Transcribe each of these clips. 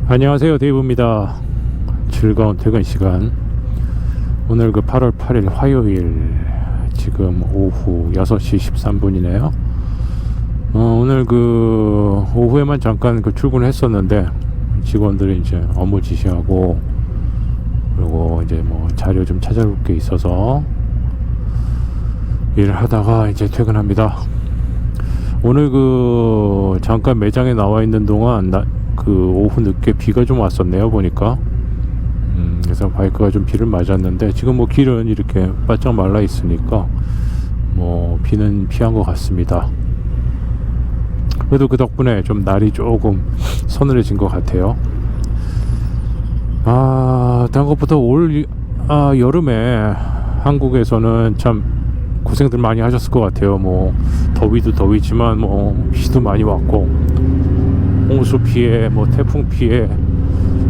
안녕하세요, 데이브입니다. 즐거운 퇴근 시간. 오늘 그 8월 8일 화요일 지금 오후 6시 13분이네요. 오늘 그 오후에만 잠깐 그 출근을 했었는데 직원들이 이제 업무 지시하고 그리고 이제 뭐 자료 좀 찾아볼 게 있어서 일을 하다가 이제 퇴근합니다. 오늘 그 잠깐 매장에 나와 있는 동안 그 오후 늦게 비가 좀 왔었네요, 보니까. 그래서 바이크가 좀 비를 맞았는데 지금 뭐 길은 이렇게 바짝 말라 있으니까 뭐 비는 피한 것 같습니다. 그래도 그 덕분에 좀 날이 조금 서늘해진 것 같아요. 다른 것보다 여름에 한국에서는 참 고생들 많이 하셨을 것 같아요. 뭐 더위도 더위지만 뭐 비도 많이 왔고 홍수 피해, 뭐 태풍 피해,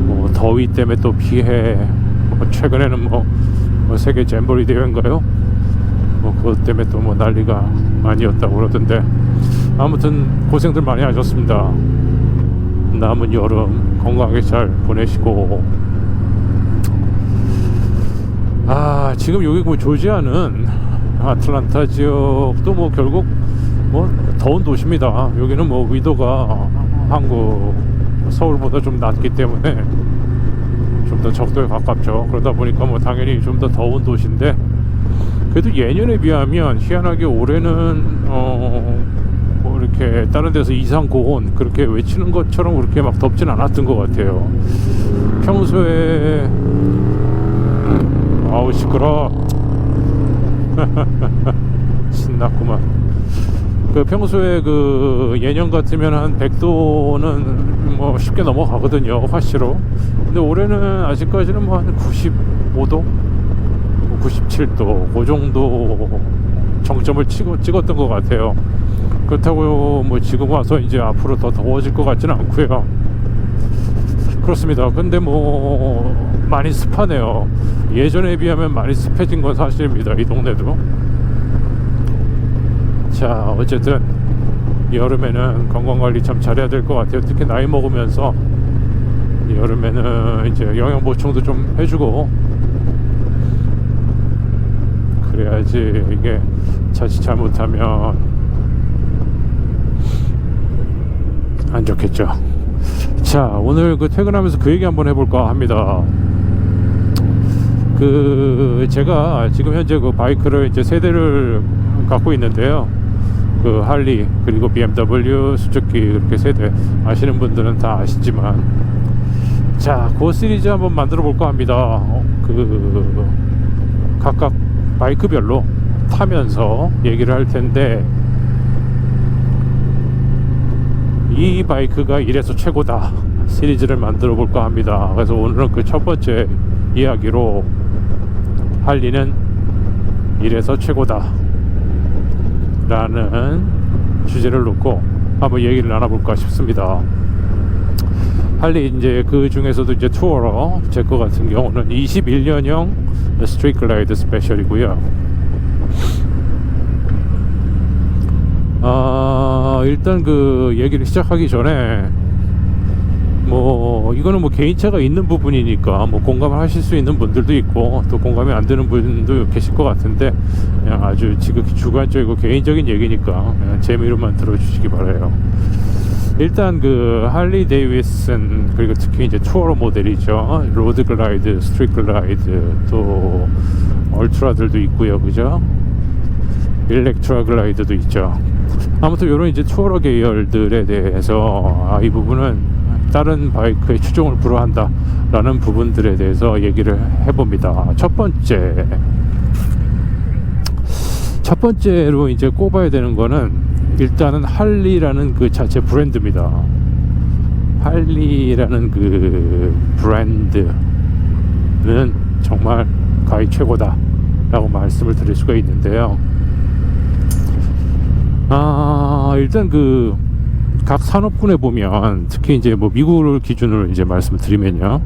뭐 더위 때문에 또 피해, 뭐 최근에는 뭐 세계 잼버리 대회인가요? 뭐 그것 때문에 또 뭐 난리가 아니었다고 그러던데, 아무튼 고생들 많이 하셨습니다. 남은 여름 건강하게 잘 보내시고, 지금 여기 뭐 조지아는 아틀란타 지역도 뭐 결국 뭐 더운 도시입니다. 여기는 뭐 위도가 한국 서울보다 좀 낮기 때문에 좀 더 적도에 가깝죠. 그러다 보니까 뭐 당연히 좀 더 더운 도시인데, 그래도 예년에 비하면 희한하게 올해는 뭐 이렇게 다른 데서 이상 고온 그렇게 외치는 것처럼 그렇게 막 덥진 않았던 것 같아요. 평소에 아우 시끄러 신났구만. 그 평소에 그 예년 같으면 한 100도는 뭐 쉽게 넘어가거든요, 화씨로. 근데 올해는 아직까지는 뭐 한 95도, 97도 그 정도 정점을 찍었던 것 같아요. 그렇다고 뭐 지금 와서 이제 앞으로 더 더워질 것 같지는 않고요. 그렇습니다. 근데 뭐 많이 습하네요. 예전에 비하면 많이 습해진 건 사실입니다, 이 동네도. 자, 어쨌든 여름에는 건강관리 참 잘해야 될 것 같아요. 특히 나이 먹으면서 여름에는 이제 영양 보충도 좀 해주고 그래야지 이게 자칫 잘못하면 안 좋겠죠. 자, 오늘 그 퇴근하면서 그 얘기 한번 해볼까 합니다. 그 제가 지금 현재 그 바이크를 이제 세 대를 갖고 있는데요. 그 할리 그리고 BMW 수zuki 그렇게 세대 아시는 분들은 다 아시지만, 자, 그 시리즈 한번 만들어 볼까 합니다. 그 각각 바이크별로 타면서 얘기를 할 텐데, 이 바이크가 이래서 최고다 시리즈를 만들어 볼까 합니다. 그래서 오늘은 그 첫 번째 이야기로 할리는 이래서 최고다 라는 주제를 놓고 한번 얘기를 나눠볼까 싶습니다. 할리 이제 그 중에서도 이제 투어러 제 거 같은 경우는 21년형 스트리트 글라이드 스페셜이고요. 일단 그 얘기를 시작하기 전에 뭐 이거는 뭐 개인차가 있는 부분이니까 뭐 공감을 하실 수 있는 분들도 있고 또 공감이 안 되는 분도 계실 것 같은데, 그냥 아주 지극히 주관적이고 개인적인 얘기니까 그냥 재미로만 들어주시기 바라요. 일단 그 할리 데이비슨 그리고 특히 이제 투어러 모델이죠. 로드 글라이드, 스트리트 글라이드, 또 얼트라들도 있고요, 그죠? 일렉트라 글라이드도 있죠. 아무튼 이런 이제 투어러 계열들에 대해서 이 부분은 다른 바이크의 추종을 불허한다 라는 부분들에 대해서 얘기를 해봅니다. 첫 번째로 이제 꼽아야 되는 거는 일단은 할리라는 그 자체 브랜드입니다. 할리라는 그 브랜드는 정말 가히 최고다 라고 말씀을 드릴 수가 있는데요. 일단 그 각 산업군에 보면, 특히 이제 뭐 미국을 기준으로 이제 말씀을 드리면요,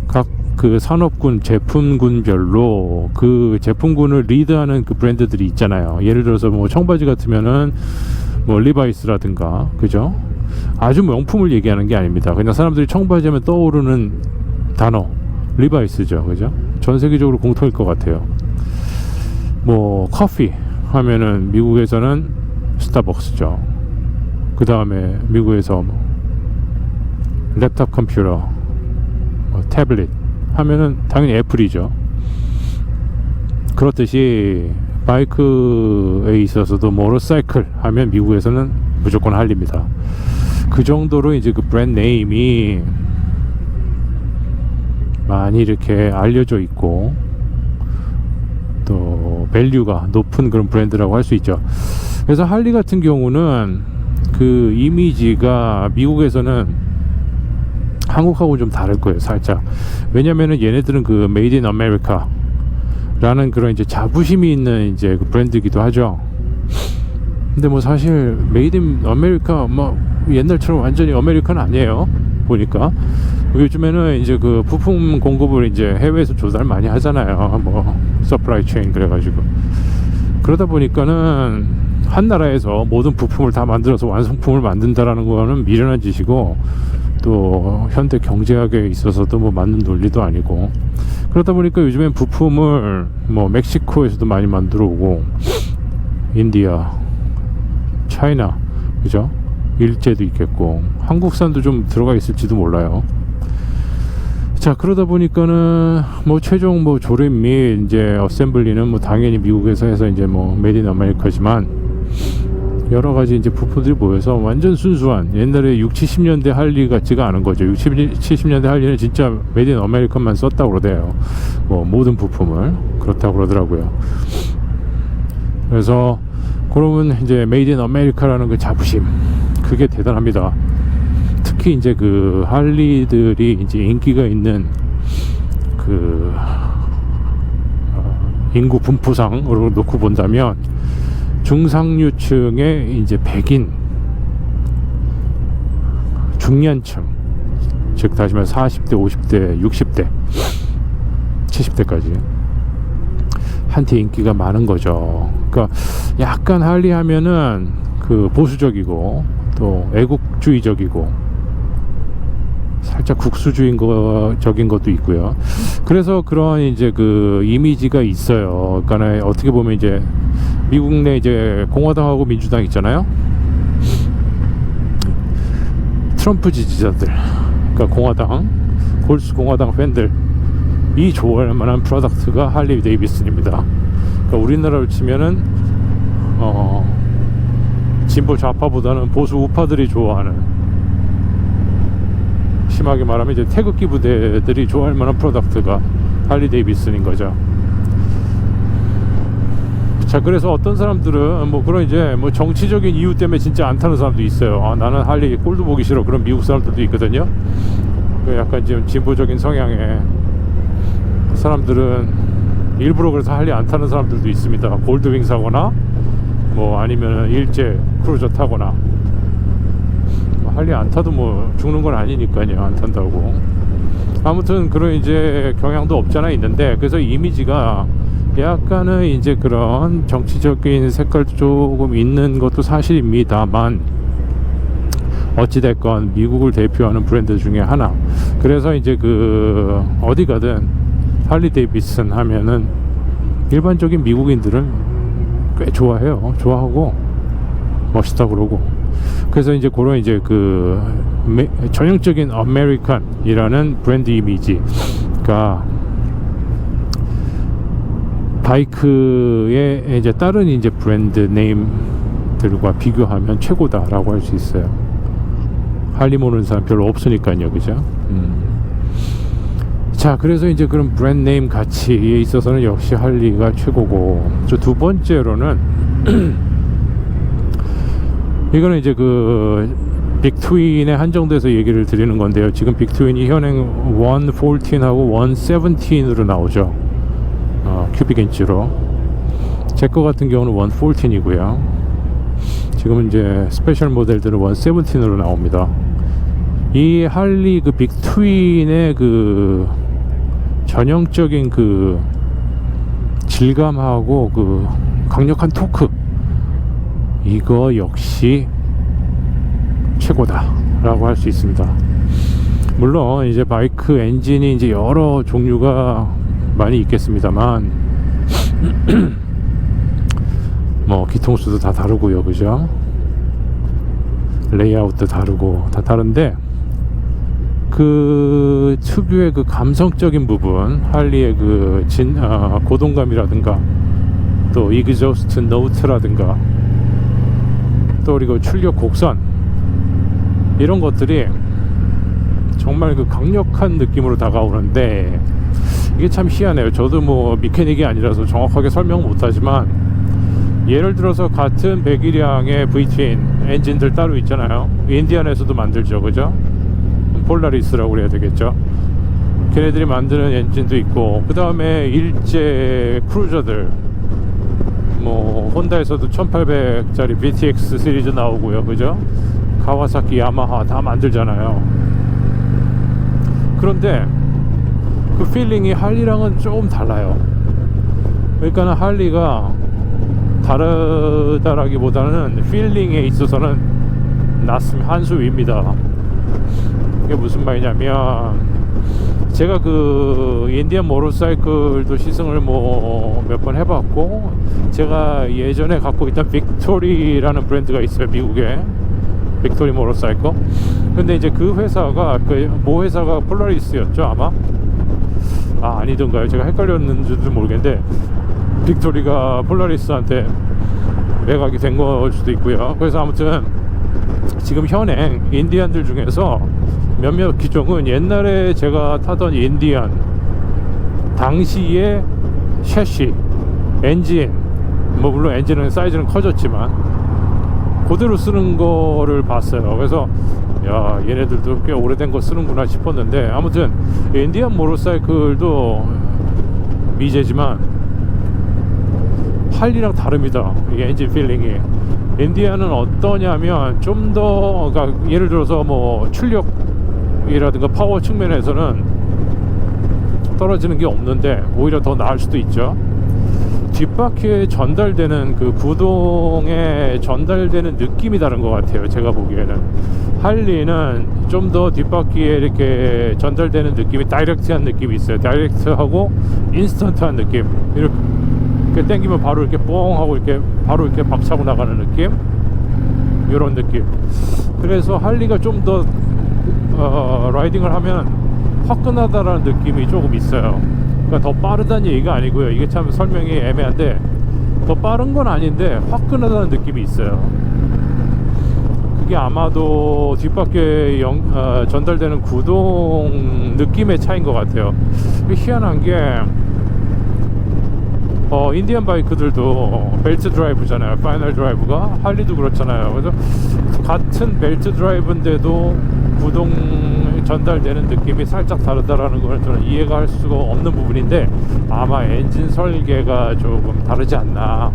각 그 산업군 제품군별로 그 제품군을 리드하는 그 브랜드들이 있잖아요. 예를 들어서 뭐 청바지 같으면은 뭐 리바이스라든가, 그죠? 아주 명품을 얘기하는 게 아닙니다. 그냥 사람들이 청바지하면 떠오르는 단어 리바이스죠, 그죠? 전 세계적으로 공통일 것 같아요. 뭐 커피 하면은 미국에서는 스타벅스죠. 그 다음에 미국에서 뭐 랩탑 컴퓨터, 뭐 태블릿 하면은 당연히 애플이죠. 그렇듯이 바이크에 있어서도 모터사이클 하면 미국에서는 무조건 할리입니다. 그 정도로 이제 그 브랜드 네임이 많이 이렇게 알려져 있고 또 밸류가 높은 그런 브랜드라고 할 수 있죠. 그래서 할리 같은 경우는 그 이미지가 미국에서는 한국하고 좀 다를 거예요, 살짝. 왜냐면은 얘네들은 그 메이드 인 아메리카 라는 그런 이제 자부심이 있는 이제 그 브랜드이기도 하죠. 근데 뭐 사실 메이드 인 아메리카 뭐 옛날처럼 완전히 아메리카는 아니에요. 보니까 요즘에는 이제 그 부품 공급을 이제 해외에서 조달 많이 하잖아요. 뭐 서프라이 체인 그래가지고 그러다 보니까는 한 나라에서 모든 부품을 다 만들어서 완성품을 만든다라는 거는 미련한 짓이고 또 현대 경제학에 있어서도 뭐 맞는 논리도 아니고 그러다 보니까 요즘엔 부품을 뭐 멕시코에서도 많이 만들어 오고 인디아, 차이나 그죠? 일제도 있겠고 한국산도 좀 들어가 있을지도 몰라요. 자, 그러다 보니까는 뭐 최종 뭐 조립 및 이제 어셈블리는 뭐 당연히 미국에서 해서 이제 뭐 메이드 인 아메리카지만 여러 가지 이제 부품들이 모여서 완전 순수한 옛날에 6, 70년대 할리 같지가 않은 거죠. 6, 70년대 할리는 진짜 메이드 인 아메리카만 썼다고 그러대요. 뭐 모든 부품을 그렇다고 그러더라고요. 그래서 그러면 이제 메이드 인 아메리카라는 그 자부심 그게 대단합니다. 특히 이제 그 할리들이 이제 인기가 있는 그 인구 분포상으로 놓고 본다면 중상류층의 이제 백인 중년층 즉 다시 말해 40대 50대 60대 70대까지 한테 인기가 많은 거죠. 그러니까 약간 할리 하면은 그 보수적이고 또 애국주의적이고 살짝 국수주의적인 것도 있고요. 그래서 그런 이제 그 이미지가 있어요. 그러니까 어떻게 보면 이제 미국 내 이제 공화당하고 민주당 있잖아요. 트럼프 지지자들, 그러니까 공화당, 골수 공화당 팬들 이 좋아할 만한 프로덕트가 할리 데이비슨입니다. 그러니까 우리나라로 치면은 진보 좌파보다는 보수 우파들이 좋아하는, 심하게 말하면 이제 태극기 부대들이 좋아할 만한 프로덕트가 할리 데이비슨인 거죠. 자, 그래서 어떤 사람들은 뭐 그런 이제 뭐 정치적인 이유 때문에 진짜 안 타는 사람도 있어요. 아, 나는 할리 꼴도 보기 싫어. 그런 미국 사람들도 있거든요. 약간 좀 진보적인 성향의 사람들은 일부러 그래서 할리 안 타는 사람들도 있습니다. 골드윙 사거나 뭐 아니면 일제 크루저 타거나. 할리 안 타도 뭐 죽는 건 아니니까요. 안 탄다고. 아무튼 그런 이제 경향도 없잖아 있는데, 그래서 이미지가 약간은 이제 그런 정치적인 색깔도 조금 있는 것도 사실입니다만, 어찌됐건 미국을 대표하는 브랜드 중에 하나. 그래서 이제 그 어디 가든 할리 데이비슨 하면은 일반적인 미국인들은 꽤 좋아해요. 좋아하고 멋있다 그러고. 그래서 이제 그런 이제 그 전형적인 아메리칸이라는 브랜드 이미지가 바이크의 이제 다른 이제 브랜드 네임들과 비교하면 최고다라고 할 수 있어요. 할리 모르는 사람 별로 없으니까요, 그죠? 자, 그래서 이제 그런 브랜드 네임 가치에 있어서는 역시 할리가 최고고, 저 두 번째로는 이거는 이제 그 빅트윈에 한정돼서 얘기를 드리는 건데요. 지금 빅트윈이 현행 114하고 117으로 나오죠. 큐빅 인치로. 제 거 같은 경우는 114이고요. 지금은 이제 스페셜 모델들은 117으로 나옵니다. 이 할리 그 빅트윈의 그 전형적인 그 질감하고 그 강력한 토크, 이거 역시 최고다 라고 할 수 있습니다. 물론 이제 바이크 엔진이 이제 여러 종류가 많이 있겠습니다만 뭐 기통수도 다 다르고요, 그죠? 레이아웃도 다르고 다 다른데 그 특유의 그 감성적인 부분, 할리의 그 고동감이라든가 또 이그저스트 노트라든가 또 그리고 출력 곡선 이런 것들이 정말 그 강력한 느낌으로 다가오는데 이게 참 희한해요. 저도 뭐 미케닉이 아니라서 정확하게 설명 못하지만 예를 들어서 같은 배기량의 V-twin 엔진들 따로 있잖아요. 인디안에서도 만들죠, 그죠? 폴라리스라고 그래야 되겠죠. 걔네들이 만드는 엔진도 있고, 그 다음에 일제 크루저들 뭐 혼다에서도 1800짜리 BTX 시리즈 나오고요, 그죠? 가와사키, 야마하 다 만들잖아요. 그런데 그 필링이 할리랑은 좀 달라요. 그러니까 할리가 다르다라기보다는 필링에 있어서는 한 수 위입니다. 이게 무슨 말이냐면 제가 그 인디안 모터사이클도 시승을 뭐 몇 번 해봤고, 제가 예전에 갖고 있던 빅토리라는 브랜드가 있어요, 미국에. 빅토리 모터사이클. 근데 이제 그 회사가 모 회사가 폴라리스였죠, 아마. 아니던가요? 제가 헷갈렸는지도 모르겠는데 빅토리가 폴라리스한테 매각이 된 걸 수도 있고요. 그래서 아무튼 지금 현행 인디안들 중에서 몇몇 기종은 옛날에 제가 타던 인디안 당시에 셰시, 엔진, 뭐 물론 엔진은 사이즈는 커졌지만 그대로 쓰는 거를 봤어요. 그래서 야, 얘네들도 꽤 오래된 거 쓰는구나 싶었는데, 아무튼 인디안 모터사이클도 미제지만 할리랑 다릅니다. 이 엔진 필링이. 인디안은 어떠냐면 좀 더, 그러니까 예를 들어서 뭐 출력이라든가 파워 측면에서는 떨어지는 게 없는데 오히려 더 나을 수도 있죠. 뒷바퀴에 전달되는 그 구동에 전달되는 느낌이 다른 것 같아요, 제가 보기에는. 할리는 좀 더 뒷바퀴에 이렇게 전달되는 느낌이 다이렉트한 느낌이 있어요. 다이렉트하고 인스턴트한 느낌. 이렇게 당기면 바로 이렇게 뽕 하고 이렇게 바로 이렇게 박차고 나가는 느낌, 이런 느낌. 그래서 할리가 좀 더 라이딩을 하면 화끈하다라는 느낌이 조금 있어요. 그러니까 더 빠르다는 얘기가 아니고요. 이게 참 설명이 애매한데, 더 빠른 건 아닌데 화끈하다는 느낌이 있어요. 그게 아마도 뒷바퀴에 전달되는 구동 느낌의 차이인 것 같아요. 희한한 게 인디안 바이크들도 벨트 드라이브잖아요. 파이널 드라이브가. 할리도 그렇잖아요. 그래서 같은 벨트 드라이브인데도 구동 전달되는 느낌이 살짝 다르다라는 걸 저는 이해가 할 수가 없는 부분인데, 아마 엔진 설계가 조금 다르지 않나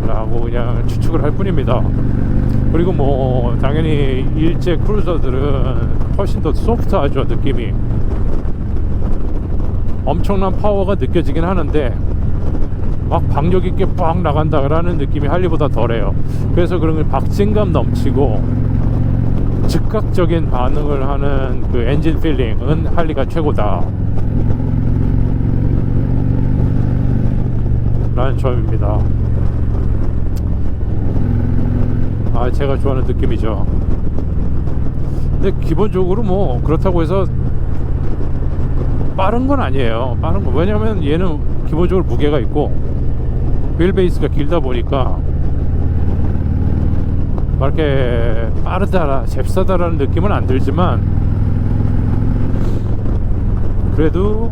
라고 그냥 추측을 할 뿐입니다. 그리고 뭐 당연히 일제 크루저들은 훨씬 더 소프트하죠. 느낌이 엄청난 파워가 느껴지긴 하는데 막 박력 있게 빡 나간다라는 느낌이 할리보다 덜해요. 그래서 그런 걸 박진감 넘치고 즉각적인 반응을 하는 그 엔진 필링은 할리가 최고다 라는 점입니다. 제가 좋아하는 느낌이죠. 근데 기본적으로 뭐 그렇다고 해서 빠른 건 아니에요. 빠른 거, 왜냐면 얘는 기본적으로 무게가 있고 휠 베이스가 길다 보니까 막 이렇게 빠르다, 잽싸다라는 느낌은 안 들지만, 그래도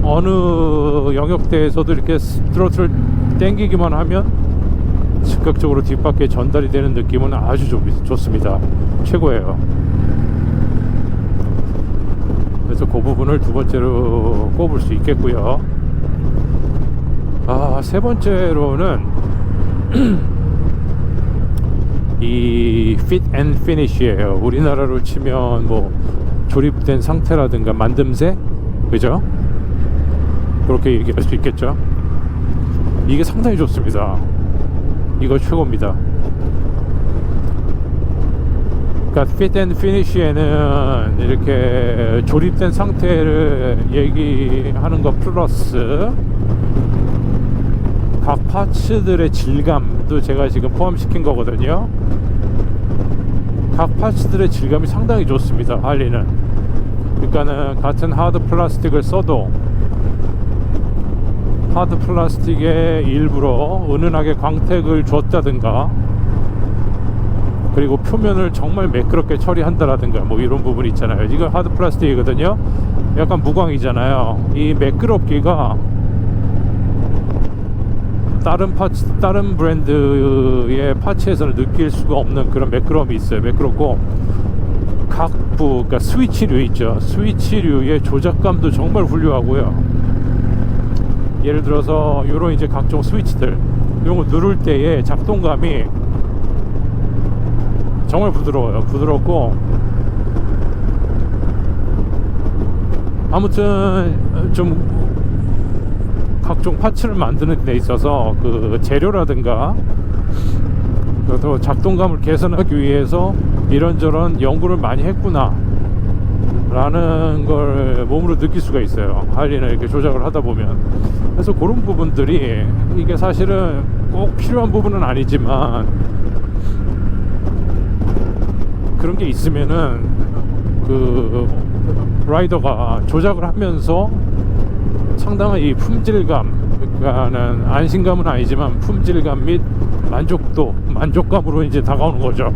어느 영역대에서도 이렇게 스트로트를 당기기만 하면 즉각적으로 뒷바퀴에 전달이 되는 느낌은 아주 좋습니다. 최고예요. 그래서 그 부분을 두 번째로 꼽을 수 있겠고요. 세 번째로는 이 fit and finish예요. 우리나라로 치면 뭐 조립된 상태라든가 만듦새, 그죠? 그렇게 얘기할 수 있겠죠. 이게 상당히 좋습니다. 이거 최고입니다. 그러니까 fit and finish에는 이렇게 조립된 상태를 얘기하는 것 플러스 각 파츠들의 질감도 제가 지금 포함시킨 거거든요. 각 파츠들의 질감이 상당히 좋습니다, 할리는. 그러니까는 같은 하드 플라스틱을 써도 하드 플라스틱에 일부러 은은하게 광택을 줬다든가, 그리고 표면을 정말 매끄럽게 처리한다라든가 뭐 이런 부분이 있잖아요. 이거 하드 플라스틱이거든요. 약간 무광이잖아요. 이 매끄럽기가 다른 브랜드의 파츠에서는 느낄 수가 없는 그런 매끄러움이 있어요. 매끄럽고 각부, 그러니까 스위치류 있죠. 스위치류의 조작감도 정말 훌륭하고요. 예를 들어서 요런 이제 각종 스위치들, 이런 거 누를 때의 작동감이 정말 부드러워요. 부드럽고 아무튼 좀 각종 파츠를 만드는 데 있어서 그 재료라든가 또 작동감을 개선하기 위해서 이런저런 연구를 많이 했구나 라는 걸 몸으로 느낄 수가 있어요. 할리는 이렇게 조작을 하다 보면. 그래서 그런 부분들이 이게 사실은 꼭 필요한 부분은 아니지만 그런 게 있으면은 그 라이더가 조작을 하면서 상당한 이 품질감, 그러니까는 안심감은 아니지만 품질감 및 만족감으로 이제 다가오는 거죠.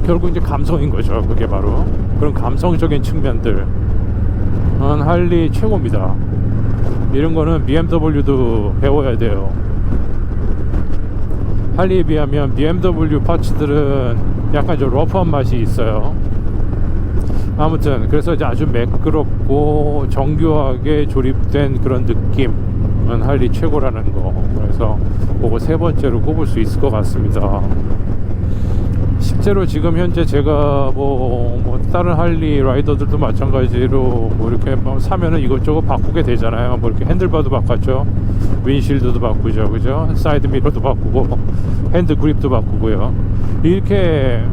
결국 이제 감성인 거죠. 그게 바로 그런 감성적인 측면들은 할리 최고입니다. 이런 거는 BMW도 배워야 돼요. 할리에 비하면 BMW 파츠들은 약간 좀 러프한 맛이 있어요. 아무튼 그래서 이제 아주 매끄럽고 정교하게 조립된 그런 느낌은 할리 최고라는 거. 그래서 그거 세 번째로 꼽을 수 있을 것 같습니다. 실제로 지금 현재 제가 뭐 다른 할리 라이더들도 마찬가지로 뭐 이렇게 뭐 사면은 이것저것 바꾸게 되잖아요. 뭐 이렇게 핸들바도 바꿨죠, 윈실드도 바꾸죠, 그죠? 사이드 미러도 바꾸고 핸드 그립도 바꾸고요. 이렇게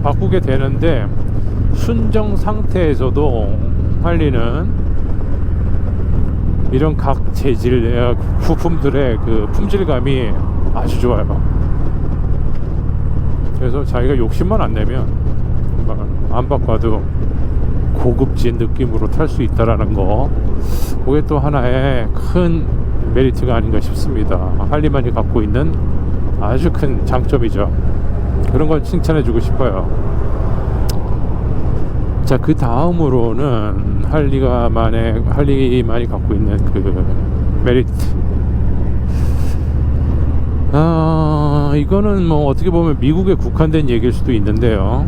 바꾸게 되는데 순정 상태에서도 할리는 이런 각 재질 부품들의 그 품질감이 아주 좋아요. 그래서 자기가 욕심만 안 내면 안 바꿔도 고급진 느낌으로 탈 수 있다라는 거, 그게 또 하나의 큰 메리트가 아닌가 싶습니다. 할리만이 갖고 있는 아주 큰 장점이죠. 그런 걸 칭찬해주고 싶어요. 자, 그 다음으로는 할리만이 갖고 있는 그 메리트. 이거는 뭐 어떻게 보면 미국에 국한된 얘기일 수도 있는데요.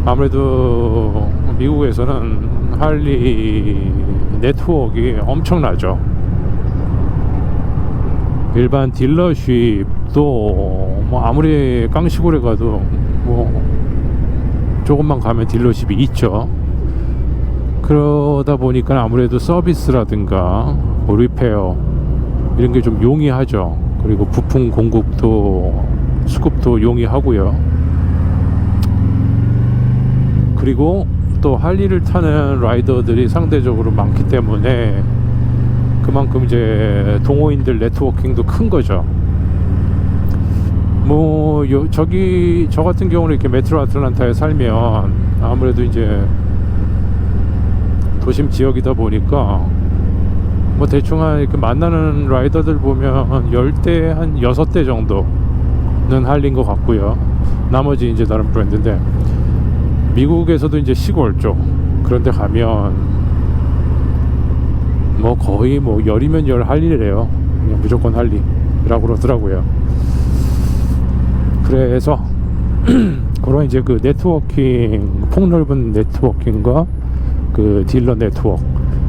아무래도 미국에서는 할리 네트워크가 엄청나죠. 일반 딜러십도 뭐 아무리 깡시골에 가도 뭐 조금만 가면 딜러십이 있죠. 그러다 보니까 아무래도 서비스라든가 뭐 리페어 이런 게 좀 용이하죠. 그리고 부품 공급도 수급도 용이하고요. 그리고 또 할리를 타는 라이더들이 상대적으로 많기 때문에 그만큼 이제 동호인들 네트워킹도 큰 거죠. 뭐 저 같은 경우는 이렇게 메트로 아틀란타에 살면 아무래도 이제 도심 지역이다 보니까 뭐 대충 한 이렇게 만나는 라이더들 보면 10대 한 6대 정도는 할리인 것 같고요. 나머지 이제 다른 브랜드인데, 미국에서도 이제 시골 쪽 그런 데 가면 뭐 거의 뭐 열이면 열 할리래요. 그냥 무조건 할리라고 그러더라고요. 그래서 그런 이제 그 네트워킹, 폭넓은 네트워킹과 그 딜러 네트워크,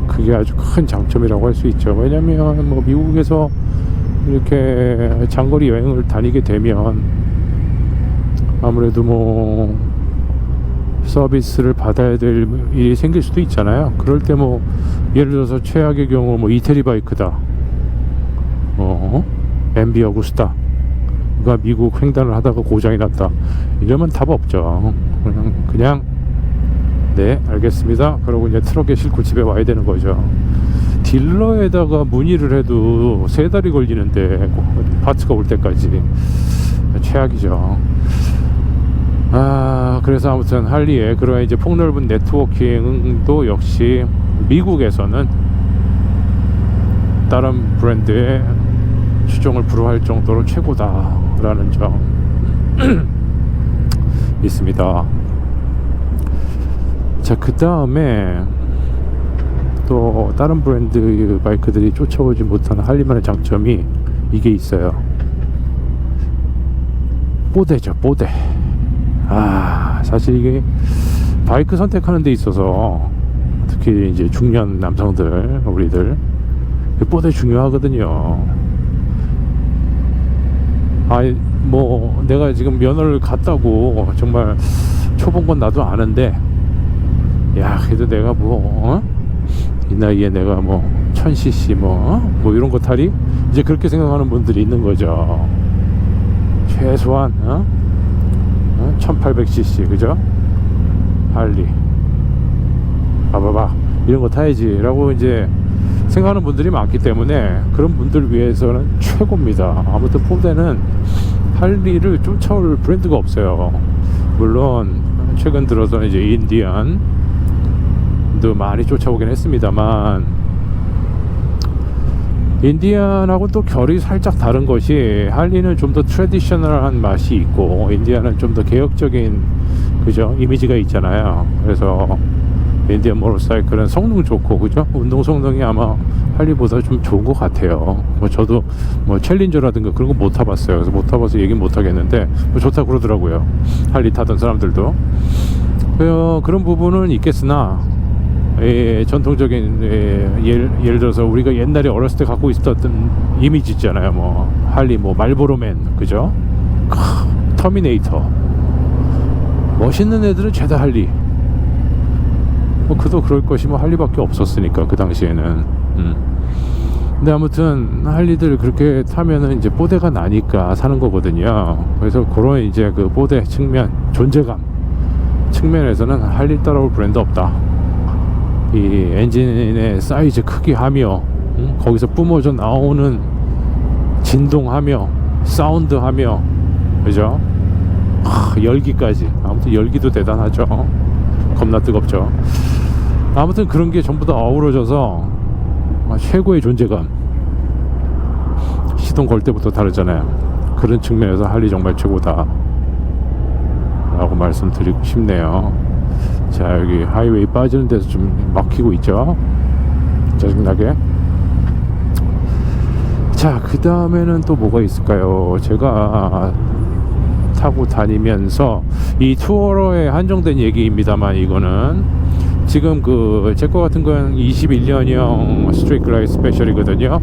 그게 아주 큰 장점이라고 할 수 있죠. 왜냐면 뭐 미국에서 이렇게 장거리 여행을 다니게 되면 아무래도 뭐 서비스를 받아야 될 일이 생길 수도 있잖아요. 그럴 때 뭐 예를 들어서 최악의 경우 뭐 이태리 바이크다, MB 어구스타, 미국 횡단을 하다가 고장이 났다 이러면 답 없죠. 그냥 네 알겠습니다 그러고 이제 트럭에 싣고 집에 와야 되는 거죠. 딜러에다가 문의를 해도 3달이 걸리는데 파츠가 올 때까지 최악이죠. 그래서 아무튼 할리의 그런 이제 폭넓은 네트워킹도 역시 미국에서는 다른 브랜드의 추종을 불허할 정도로 최고다라는 점 있습니다. 자, 그 다음에 또 다른 브랜드 바이크들이 쫓아오지 못하는 할리만의 장점이 이게 있어요. 뽀대죠, 뽀대. 사실 이게 바이크 선택하는 데 있어서 특히 이제 중년 남성들, 우리들 뽀대 중요하거든요. 뭐 내가 지금 면허를 갔다고 정말 초본 건 나도 아는데, 야 그래도 내가 이 나이에 내가 1000cc 뭐 이런 거 타리? 이제 그렇게 생각하는 분들이 있는 거죠. 최소한 1800cc 그죠? 할리 봐봐봐 이런 거 타야지 라고 이제 생각하는 분들이 많기 때문에 그런 분들 위해서는 최고입니다. 아무튼 포대는 할리를 쫓아올 브랜드가 없어요. 물론 최근 들어서 이제 인디안도 많이 쫓아오긴 했습니다만, 인디안하고 또 결이 살짝 다른 것이, 할리는 좀 더 트래디셔널한 맛이 있고 인디안은 좀 더 개혁적인 그죠 이미지가 있잖아요. 그래서 인디안 모터사이클은 성능 좋고 그죠, 운동 성능이 아마 할리보다 좀 좋은 것 같아요. 저도 챌린저라든가 그런 거 못 타봤어요. 그래서 못 타봐서 얘기는 못 하겠는데 좋다 그러더라고요, 할리 타던 사람들도. 그런 부분은 있겠으나 전통적인 예를 들어서 우리가 옛날에 어렸을 때 갖고 있었던 이미지 있잖아요. 할리 말보로맨 그죠, 터미네이터, 멋있는 애들은 죄다 할리. 그도 그럴 것이 할리밖에 없었으니까 그 당시에는. 근데 아무튼 할리들 그렇게 타면은 이제 뽀대가 나니까 사는 거거든요. 그래서 그런 이제 그 뽀대 측면, 존재감 측면에서는 할리 따라올 브랜드 없다. 이 엔진의 사이즈 크기 하며 거기서 뿜어져 나오는 진동하며 사운드 하며 그죠, 열기까지. 아무튼 열기도 대단하죠. 겁나 뜨겁죠. 아무튼 그런 게 전부 다 어우러져서 최고의 존재감. 시동 걸 때부터 다르잖아요. 그런 측면에서 할리 정말 최고다 라고 말씀드리고 싶네요. 자, 여기 하이웨이 빠지는 데서 좀 막히고 있죠, 짜증나게. 자, 그 다음에는 또 뭐가 있을까요? 제가 타고 다니면서 이 투어러에 한정된 얘기입니다만, 이거는 지금 제 거 같은 건 21년형 스트레이트 글라이드 스페셜이거든요.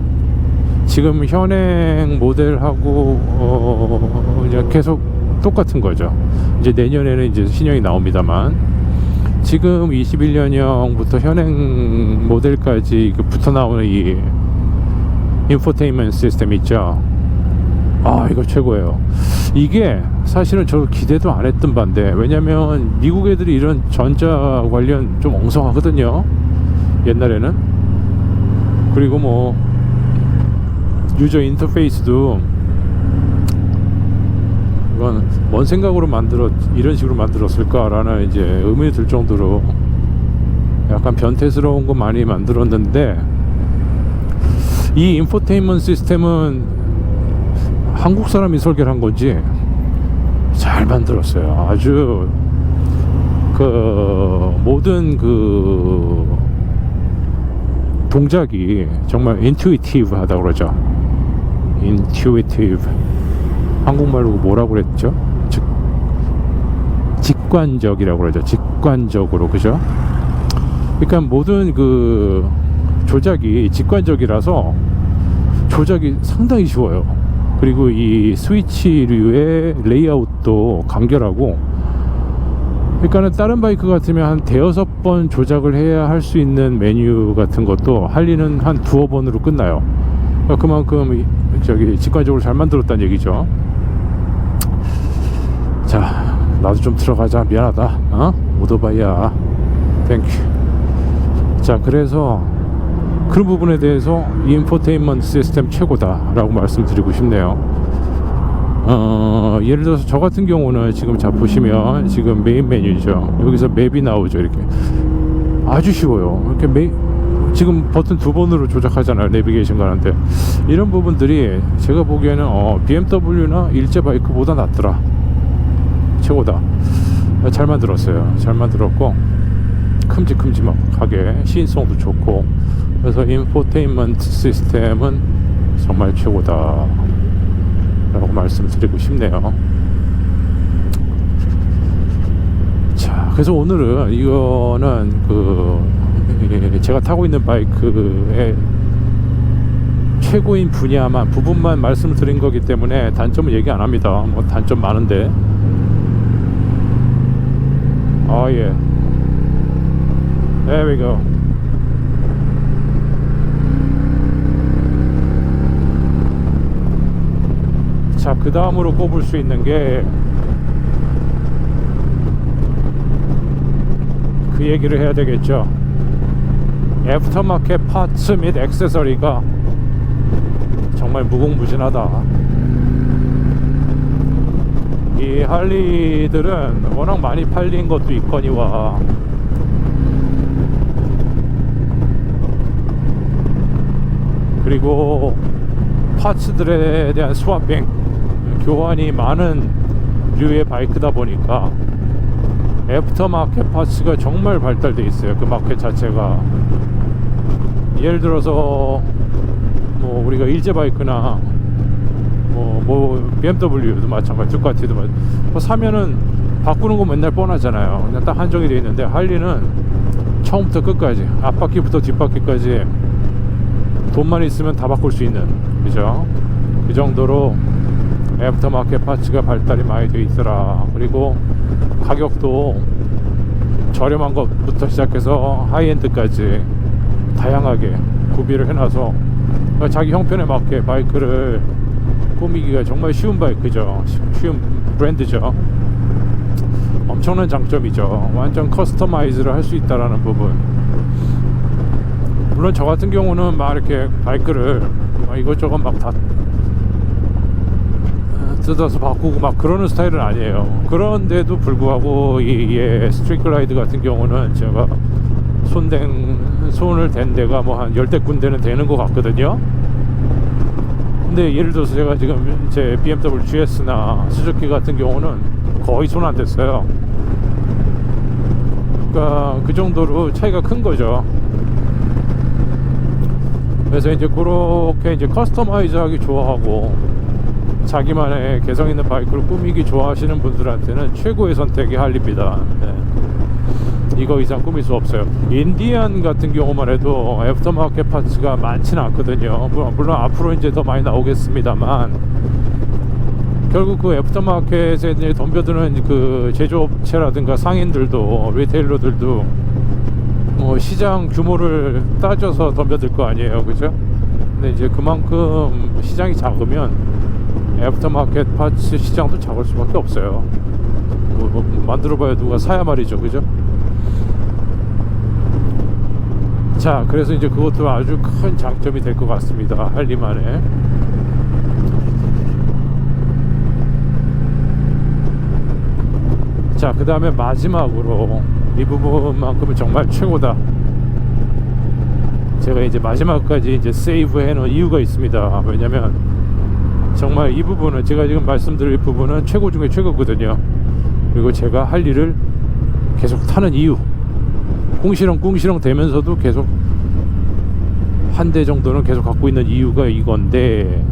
지금 현행 모델하고 그냥 계속 똑같은 거죠. 이제 내년에는 이제 신형이 나옵니다만, 지금 21년형부터 현행 모델까지 붙어 나오는 이 인포테인먼트 시스템 있죠. 이거 최고예요. 이게 사실은 저 기대도 안 했던 반데, 왜냐면 미국 애들이 이런 전자 관련 좀 엉성하거든요, 옛날에는. 그리고 유저 인터페이스도 이건 뭔 생각으로 이런 식으로 만들었을까라는 이제 의문이 들 정도로 약간 변태스러운 거 많이 만들었는데, 이 인포테인먼트 시스템은 한국 사람이 설계를 한 건지 잘 만들었어요. 아주 모든 동작이 정말 인투이티브 하다고 그러죠. 인투이티브, 한국말로 뭐라고 그랬죠? 직관적이라고 그러죠. 직관적으로, 그죠? 그러니까 모든 조작이 직관적이라서 조작이 상당히 쉬워요. 그리고 이 스위치류의 레이아웃도 간결하고, 그러니까는 다른 바이크 같으면 한 5-6번 조작을 해야 할 수 있는 메뉴 같은 것도 할리는 한 2-3번으로 끝나요. 그만큼 직관적으로 잘 만들었다는 얘기죠. 자, 나도 좀 들어가자. 미안하다. 오토바이야. 땡큐. 자, 그래서 그런 부분에 대해서 인포테인먼트 시스템 최고다 라고 말씀드리고 싶네요. 예를 들어서 저 같은 경우는 지금 자 보시면 지금 메인 메뉴죠. 여기서 맵이 나오죠. 이렇게 아주 쉬워요. 이렇게 지금 버튼 두 번으로 조작하잖아요. 내비게이션 가는데 이런 부분들이 제가 보기에는 BMW나 일제 바이크보다 낫더라. 최고다. 잘 만들었어요. 잘 만들었고 큼직큼직하게 시인성도 좋고, 그래서 인포테인먼트 시스템은 정말 최고다 라고 말씀드리고 싶네요. 자, 그래서 오늘은 이거는 제가 타고 있는 바이크의 최고인 부분만 말씀을 드린 거기 때문에 단점은 얘기 안 합니다. 뭐 단점 많은데. 예. There we go. 자, 그 다음으로 꼽을 수 있는 게 그 얘기를 해야 되겠죠. 애프터마켓 파츠 및 액세서리가 정말 무궁무진하다. 이 할리들은 워낙 많이 팔린 것도 있거니와 그리고 파츠들에 대한 스와핑, 교환이 많은 류의 바이크다 보니까 애프터마켓 파츠가 정말 발달돼 있어요. 그 마켓 자체가. 예를 들어서 뭐 우리가 일제 바이크나 뭐 BMW도 마찬가지, 두카티도 뭐 사면은 바꾸는 거 맨날 뻔하잖아요. 그냥 딱 한정이 돼 있는데 할리는 처음부터 끝까지, 앞바퀴부터 뒷바퀴까지 돈만 있으면 다 바꿀 수 있는, 그죠? 그 정도로 애프터마켓 파츠가 발달이 많이 돼 있더라. 그리고 가격도 저렴한 것부터 시작해서 하이엔드까지 다양하게 구비를 해놔서 자기 형편에 맞게 바이크를 꾸미기가 정말 쉬운 바이크죠. 쉬운 브랜드죠. 엄청난 장점이죠. 완전 커스터마이즈를 할 수 있다라는 부분. 물론 저 같은 경우는 막 이렇게 바이크를 이것저것 막 다 뜯어서 바꾸고 막 그러는 스타일은 아니에요. 그런데도 불구하고 이 스트릿글라이드 같은 경우는 제가 손을 댄 데가 뭐 한 10대 군데는 되는 것 같거든요. 근데 예를 들어서 제가 지금 제 BMW GS나 스즈키 같은 경우는 거의 손 안 댔어요. 그러니까 그 정도로 차이가 큰 거죠. 그래서 이제 그렇게 이제 커스터마이즈 하기 좋아하고 자기만의 개성 있는 바이크를 꾸미기 좋아하시는 분들한테는 최고의 선택이 할리입니다. 네. 이거 이상 꾸밀 수 없어요. 인디안 같은 경우만 해도 애프터마켓 파츠가 많지는 않거든요. 물론 앞으로 이제 더 많이 나오겠습니다만, 결국 그 애프터마켓에 덤벼드는 그 제조업체라든가 상인들도, 리테일러들도 뭐 시장 규모를 따져서 덤벼들 거 아니에요, 그죠? 근데 이제 그만큼 시장이 작으면 애프터마켓 파츠 시장도 작을 수밖에 없어요. 뭐 만들어봐야 누가 사야 말이죠, 그죠? 자, 그래서 이제 그것도 아주 큰 장점이 될 것 같습니다, 할리만의. 자, 그 다음에 마지막으로 이 부분만큼은 정말 최고다. 제가 이제 마지막까지 이제 세이브 해놓은 이유가 있습니다. 왜냐면 정말 이 부분은, 제가 지금 말씀드릴 부분은 최고 중에 최고거든요. 그리고 제가 할리를 계속 타는 이유, 꿍시렁 되면서도 계속 한 대 정도는 계속 갖고 있는 이유가 이건데,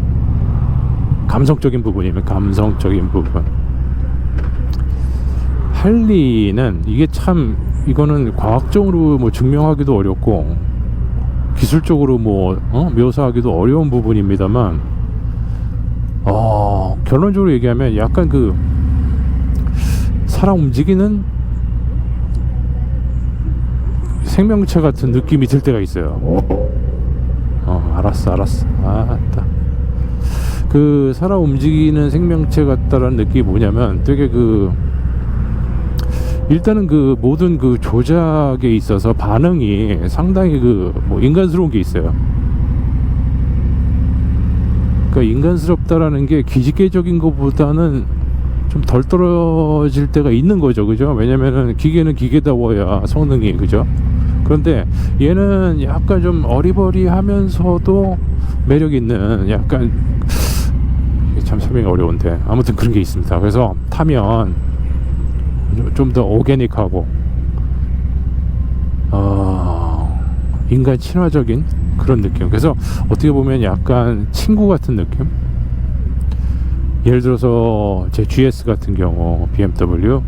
감성적인 부분이면 감성적인 부분. 할리는 이게 참, 이거는 과학적으로 뭐 증명하기도 어렵고 기술적으로 뭐 묘사하기도 어려운 부분입니다만, 결론적으로 얘기하면 약간 그 사람 움직이는 생명체 같은 느낌이 들 때가 있어요. 알았어. 아따. 그 살아 움직이는 생명체 같다라는 느낌이 뭐냐면 되게 그 일단은 그 모든 그 조작에 있어서 반응이 상당히 그 뭐 인간스러운 게 있어요. 그러니까 인간스럽다라는 게 기계적인 것보다는 좀 덜 떨어질 때가 있는 거죠, 그죠? 왜냐면은 기계는 기계다워야 성능이, 그죠? 그런데 얘는 약간 좀 어리버리하면서도 매력 있는 약간, 참 설명이 어려운데 아무튼 그런 게 있습니다. 그래서 타면 좀 더 오게닉하고 인간 친화적인 그런 느낌. 그래서 어떻게 보면 약간 친구 같은 느낌. 예를 들어서 제 GS 같은 경우 BMW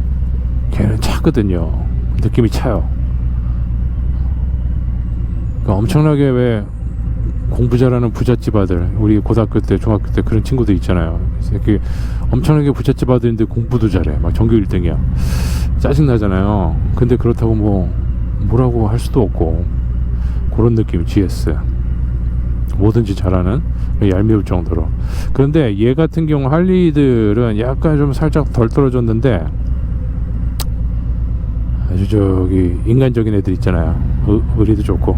걔는 차거든요. 느낌이 차요. 그러니까 엄청나게 왜 공부 잘하는 부잣집 아들, 우리 고등학교 때 중학교 때 그런 친구들 있잖아요. 이렇게 엄청나게 부잣집 아들인데 공부도 잘해, 막 전교 1등이야. 짜증나잖아요. 근데 그렇다고 뭐라고 할 수도 없고, 그런 느낌. GS 뭐든지 잘하는, 얄미울 정도로. 그런데 얘 같은 경우 할리들은 약간 좀 살짝 덜 떨어졌는데 아주 저기 인간적인 애들 있잖아요. 의리도 좋고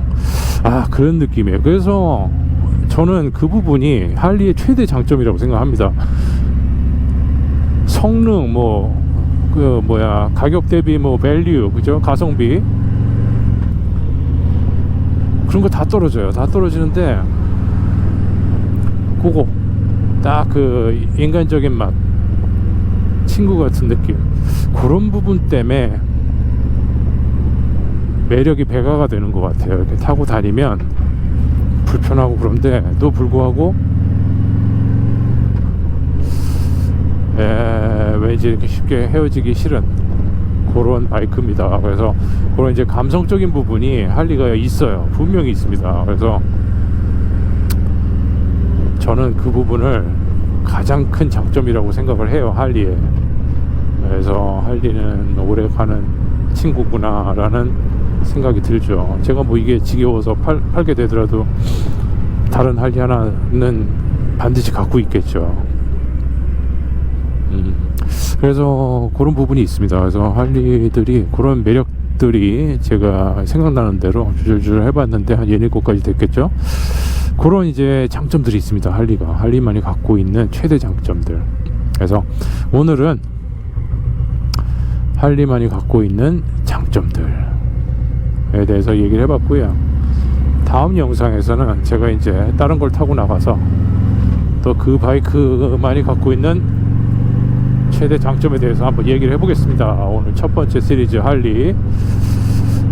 그런 느낌이에요. 그래서 저는 그 부분이 할리의 최대 장점이라고 생각합니다. 성능 가격 대비 밸류, 그죠? 가성비 그런 거 다 떨어져요. 다 떨어지는데 그거 딱 그 인간적인 맛, 친구 같은 느낌, 그런 부분 때문에 매력이 배가가 되는 것 같아요. 이렇게 타고 다니면 불편하고 그런데 또 불구하고 왠지 이렇게 쉽게 헤어지기 싫은 그런 바이크입니다. 그래서 그런 이제 감성적인 부분이 할리가 있어요. 분명히 있습니다. 그래서 저는 그 부분을 가장 큰 장점이라고 생각을 해요, 할리에. 그래서 할리는 오래 가는 친구구나 라는 생각이 들죠. 제가 이게 지겨워서 팔게 되더라도 다른 할리 하나는 반드시 갖고 있겠죠. 그래서 그런 부분이 있습니다. 그래서 할리들이 그런 매력들이 제가 생각나는 대로 주저주저 해봤는데 한 7곳까지 됐겠죠. 그런 이제 장점들이 있습니다. 할리만이 갖고 있는 최대 장점들. 그래서 오늘은 할리만이 갖고 있는 장점들에 대해서 얘기를 해봤고요. 다음 영상에서는 제가 이제 다른 걸 타고 나가서 또 그 바이크만이 갖고 있는 최대 장점에 대해서 한번 얘기를 해보겠습니다. 오늘 첫 번째 시리즈 할리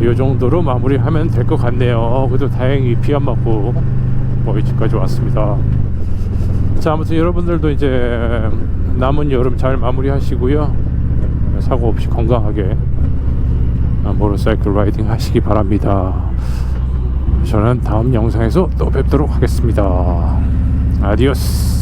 이 정도로 마무리하면 될 것 같네요. 그래도 다행히 비 안 맞고 집까지 왔습니다. 자, 아무튼 여러분들도 이제 남은 여름 잘 마무리하시고요. 사고 없이 건강하게 모터사이클 라이딩 하시기 바랍니다. 저는 다음 영상에서 또 뵙도록 하겠습니다. 아디오스.